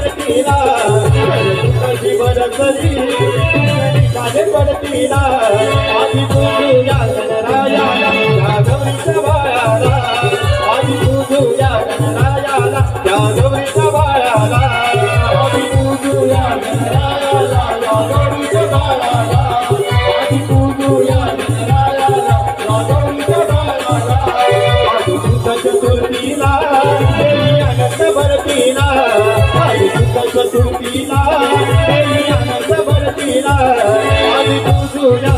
पडतीला तुझी बरसली काले पडतीला आधी पूजूया गणरायाला त्या गौरीच्या बाळाला आधी पूजूया गणरायाला त्या गौरीच्या बाळाला आधी पूजूया गणरायाला त्या गौरीच्या बाळाला आधी पूजूया गणरायाला त्या गौरीच्या बाळाला आधी तुझ्या चतुर्थीला देवी अनंत भरतीला आधी तुझ्या चतुर्थीला देवी अनंत भरतीला आधी पूजूया